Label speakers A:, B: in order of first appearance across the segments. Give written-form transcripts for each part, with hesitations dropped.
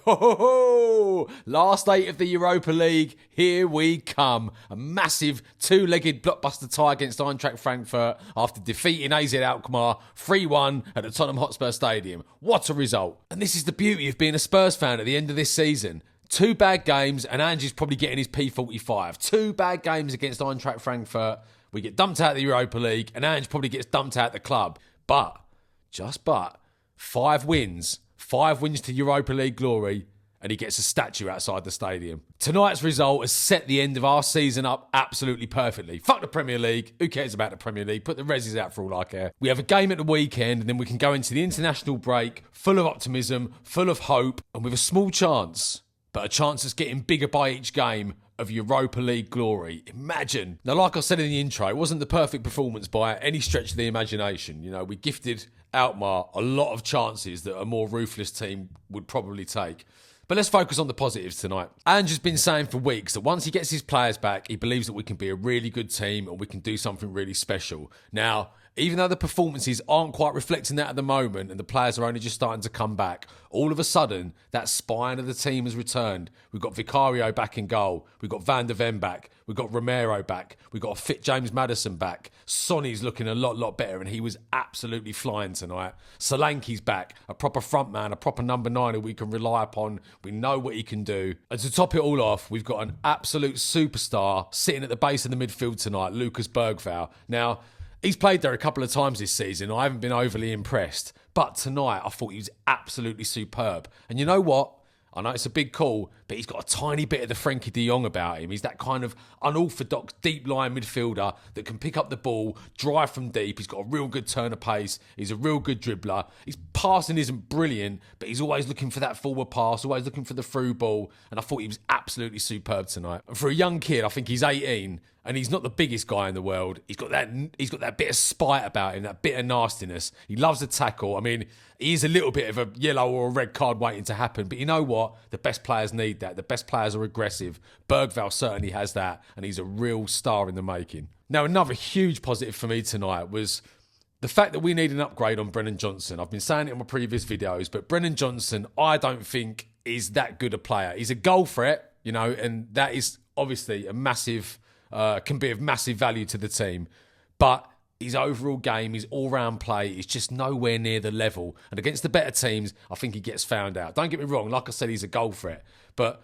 A: Ho, ho, ho! Last 8 of the Europa League, here we come. A massive two-legged blockbuster tie against Eintracht Frankfurt after defeating AZ Alkmaar 3-1 at the Tottenham Hotspur Stadium. What a result. And this is the beauty of being a Spurs fan at the end of this season. 2 bad games and Ange's probably getting his P45. 2 bad games against Eintracht Frankfurt. We get dumped out of the Europa League and Ange probably gets dumped out of the club. But, 5 wins. 5 wins to Europa League glory, and he gets a statue outside the stadium. Tonight's result has set the end of our season up absolutely perfectly. Fuck the Premier League. Who cares about the Premier League? Put the resis out for all I care. We have a game at the weekend, and then we can go into the international break full of optimism, full of hope, and with a small chance, but a chance that's getting bigger by each game, of Europa League glory. Imagine. Now, like I said in the intro, it wasn't the perfect performance by any stretch of the imagination. You know, we gifted Alkmaar a lot of chances that a more ruthless team would probably take. But let's focus on the positives tonight. Ange has been saying for weeks that once he gets his players back, he believes that we can be a really good team and we can do something really special. Now, even though the performances aren't quite reflecting that at the moment and the players are only just starting to come back, all of a sudden, that spine of the team has returned. We've got Vicario back in goal. We've got Van der Ven back. We've got Romero back. We've got a fit James Maddison back. Sonny's looking a lot better, and he was absolutely flying tonight. Solanke's back, a proper front man, a proper number 9 who we can rely upon. We know what he can do. And to top it all off, we've got an absolute superstar sitting at the base of the midfield tonight, Lucas Bergvall. Now, he's played there a couple of times this season. I haven't been overly impressed. But tonight, I thought he was absolutely superb. And you know what? I know it's a big call, but he's got a tiny bit of the Frankie de Jong about him. He's that kind of unorthodox, deep-line midfielder that can pick up the ball, drive from deep. He's got a real good turn of pace. He's a real good dribbler. His passing isn't brilliant, but he's always looking for that forward pass, always looking for the through ball. And I thought he was absolutely superb tonight. And for a young kid, I think he's 18, and he's not the biggest guy in the world. He's got that bit of spite about him, that bit of nastiness. He loves a tackle. I mean, he's a little bit of a yellow or a red card waiting to happen. But you know what? The best players need that. The best players are aggressive. Bergvall certainly has that, and he's a real star in the making. Now, another huge positive for me tonight was the fact that we need an upgrade on Brennan Johnson. I've been saying it in my previous videos, but Brennan Johnson, I don't think is that good a player. He's a goal threat, you know, and that is obviously a massive... can be of massive value to the team. But his overall game, his all-round play is just nowhere near the level. And against the better teams, I think he gets found out. Don't get me wrong, like I said, he's a goal threat. But,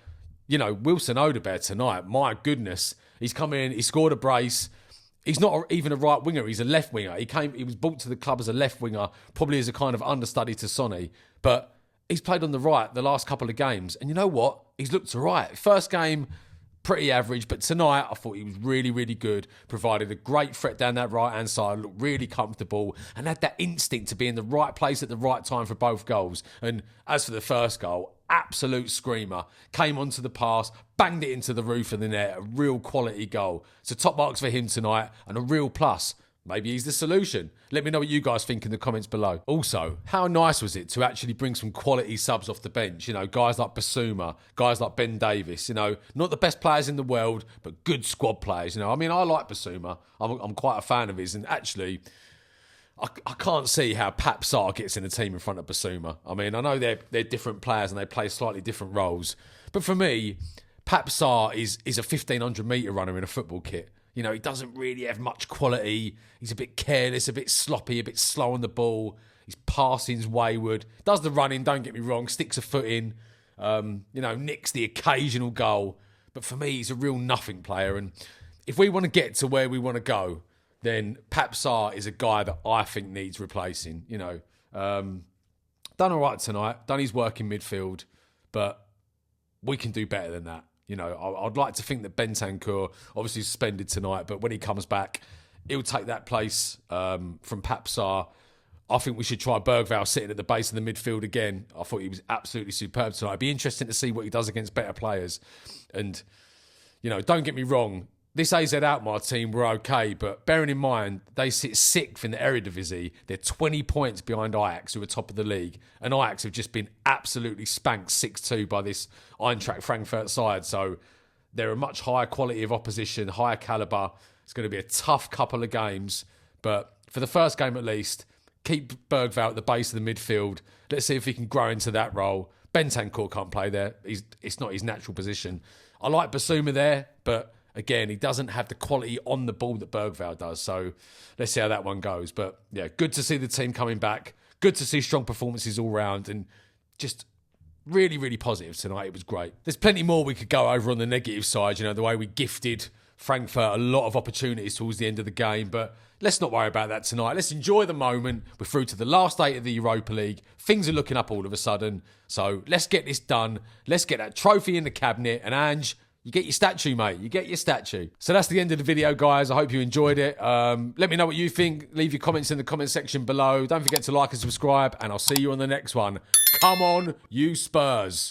A: you know, Wilson Odobert tonight, my goodness, he's come in, he scored a brace. He's not even a right winger, he's a left winger. He was brought to the club as a left winger, probably as a kind of understudy to Sonny. But he's played on the right the last couple of games. And you know what? He's looked all right. First game, pretty average, but tonight I thought he was really, really good. Provided a great threat down that right-hand side, looked really comfortable, and had that instinct to be in the right place at the right time for both goals. And as for the first goal, absolute screamer. Came onto the pass, banged it into the roof of the net. A real quality goal. So top marks for him tonight, and a real plus. Maybe he's the solution. Let me know what you guys think in the comments below. Also, how nice was it to actually bring some quality subs off the bench? You know, guys like Basuma, guys like Ben Davis, you know, not the best players in the world, but good squad players. You know, I mean, I like Basuma. I'm quite a fan of his. And actually, I can't see how Pap Sarr gets in a team in front of Basuma. I mean, I know they're different players and they play slightly different roles. But for me, Pap Sarr is a 1,500 metre runner in a football kit. You know, he doesn't really have much quality. He's a bit careless, a bit sloppy, a bit slow on the ball. His passing's wayward. Does the running, don't get me wrong, sticks a foot in. You know, nicks the occasional goal. But for me, he's a real nothing player. And if we want to get to where we want to go, then Pap Sarr is a guy that I think needs replacing. You know, done all right tonight, done his work in midfield, but we can do better than that. You know, I'd like to think that Bentancur, obviously suspended tonight, but when he comes back, he'll take that place from Pap Sarr. I think we should try Bergvall sitting at the base of the midfield again. I thought he was absolutely superb tonight. It'd be interesting to see what he does against better players. And, you know, don't get me wrong, this AZ Alkmaar team were okay, but bearing in mind, they sit 6th in the Eredivisie. They're 20 points behind Ajax, who are top of the league. And Ajax have just been absolutely spanked 6-2 by this Eintracht Frankfurt side. So they're a much higher quality of opposition, higher calibre. It's going to be a tough couple of games. But for the first game at least, keep Bergvall at the base of the midfield. Let's see if he can grow into that role. Bentancur can't play there. It's not his natural position. I like Basuma there, but again, he doesn't have the quality on the ball that Bergvall does. So let's see how that one goes. But yeah, good to see the team coming back. Good to see strong performances all round, and just really, really positive tonight. It was great. There's plenty more we could go over on the negative side, you know, the way we gifted Frankfurt a lot of opportunities towards the end of the game, but let's not worry about that tonight. Let's enjoy the moment. We're through to the last 8 of the Europa League. Things are looking up all of a sudden. So let's get this done. Let's get that trophy in the cabinet. And Ange, you get your statue, mate. You get your statue. So that's the end of the video, guys. I hope you enjoyed it. Let me know what you think. Leave your comments in the comment section below. Don't forget to like and subscribe, and I'll see you on the next one. Come on, you Spurs.